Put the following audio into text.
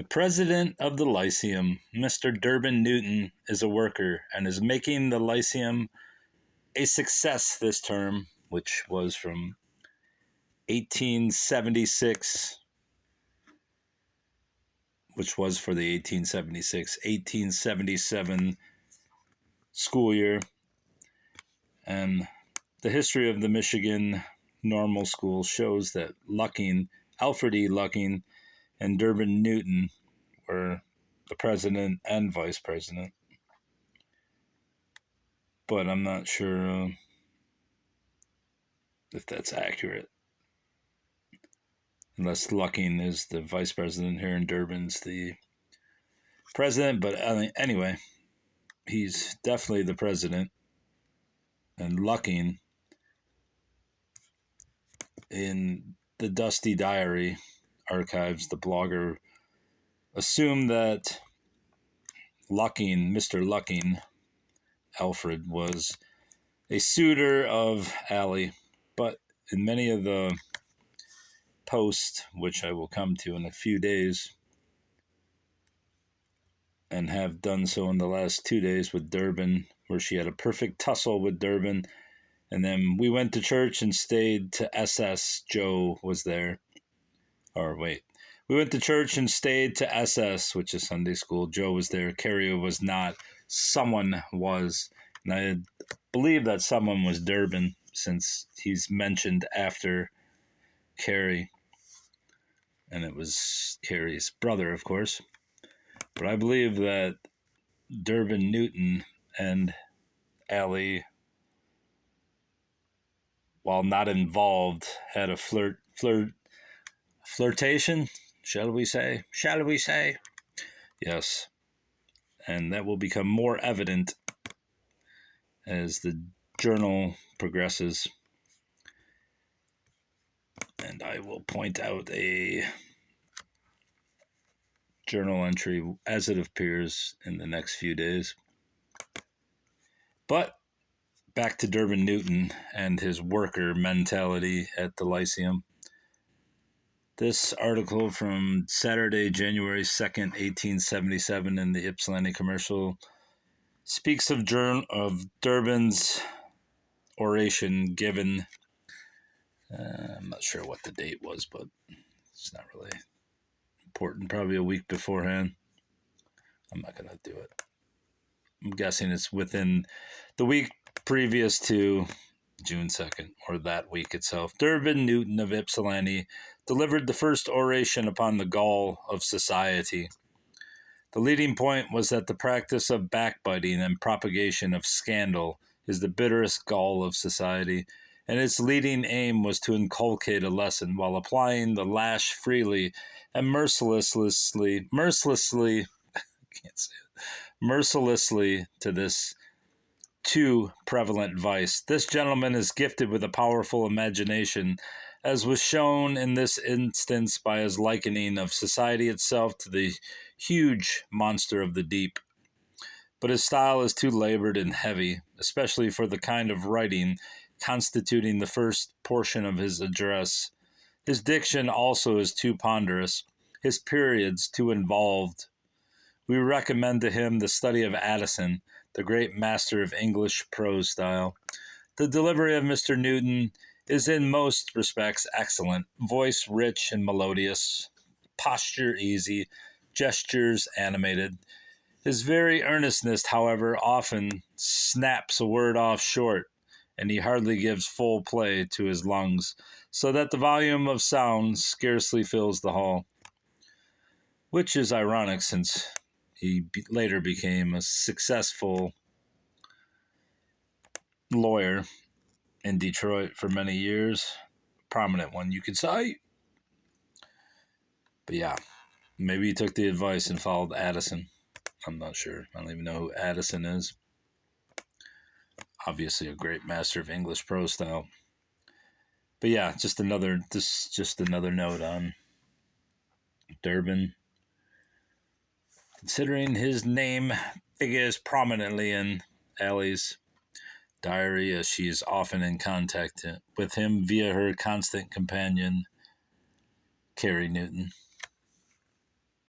The president of the Lyceum, Mr. Durbin Newton, is a worker and is making the Lyceum a success this term, which was from 1876, which was for the 1876-1877 school year. And the history of the Michigan Normal School shows that Alfred E. Lucking, and Durbin Newton were the president and vice president. But I'm not sure if that's accurate. Unless Lucking is the vice president here and Durbin's the president. But anyway, he's definitely the president. And Lucking, in the Dusty Diary archives, the blogger assumed that Mr. Lucking, Alfred, was a suitor of Allie, but in many of the posts, which I will come to in a few days, and have done so in the last 2 days with Durbin, where she had a perfect tussle with Durbin, and then we went to church and stayed to SS. Joe was there. We went to church and stayed to SS, which is Sunday school. Joe was there. Carrie was not. Someone was. And I believe that someone was Durbin, since he's mentioned after Carrie. And it was Carrie's brother, of course. But I believe that Durbin Newton and Allie, while not involved, had a flirtation, shall we say? Yes. And that will become more evident as the journal progresses. And I will point out a journal entry as it appears in the next few days. But back to Durbin Newton and his worker mentality at the Lyceum. This article from Saturday, January 2nd, 1877 in the Ypsilanti Commercial speaks of Durbin's oration given. I'm not sure what the date was, but it's not really important. Probably a week beforehand. I'm not going to do it. I'm guessing it's within the week previous to June 2nd, or that week itself. Durbin Newton of Ypsilanti delivered the first oration upon the gall of society. The leading point was that the practice of backbiting and propagation of scandal is the bitterest gall of society, and its leading aim was to inculcate a lesson while applying the lash freely and mercilessly to this too prevalent vice. This gentleman is gifted with a powerful imagination, as was shown in this instance by his likening of society itself to the huge monster of the deep. But his style is too labored and heavy, especially for the kind of writing constituting the first portion of his address. His diction also is too ponderous, his periods too involved. We recommend to him the study of Addison, the great master of English prose style. The delivery of Mr. Newton is in most respects excellent, voice rich and melodious, posture easy, gestures animated. His very earnestness, however, often snaps a word off short, and he hardly gives full play to his lungs, so that the volume of sound scarcely fills the hall. Which is ironic, since he later became a successful lawyer in Detroit for many years. Prominent one, you could say. But yeah, maybe he took the advice and followed Addison. I'm not sure. I don't even know who Addison is. Obviously a great master of English prose style. But yeah, just another note on Durbin. Considering his name figures prominently in Allie's diary, as she is often in contact with him via her constant companion, Carrie Newton.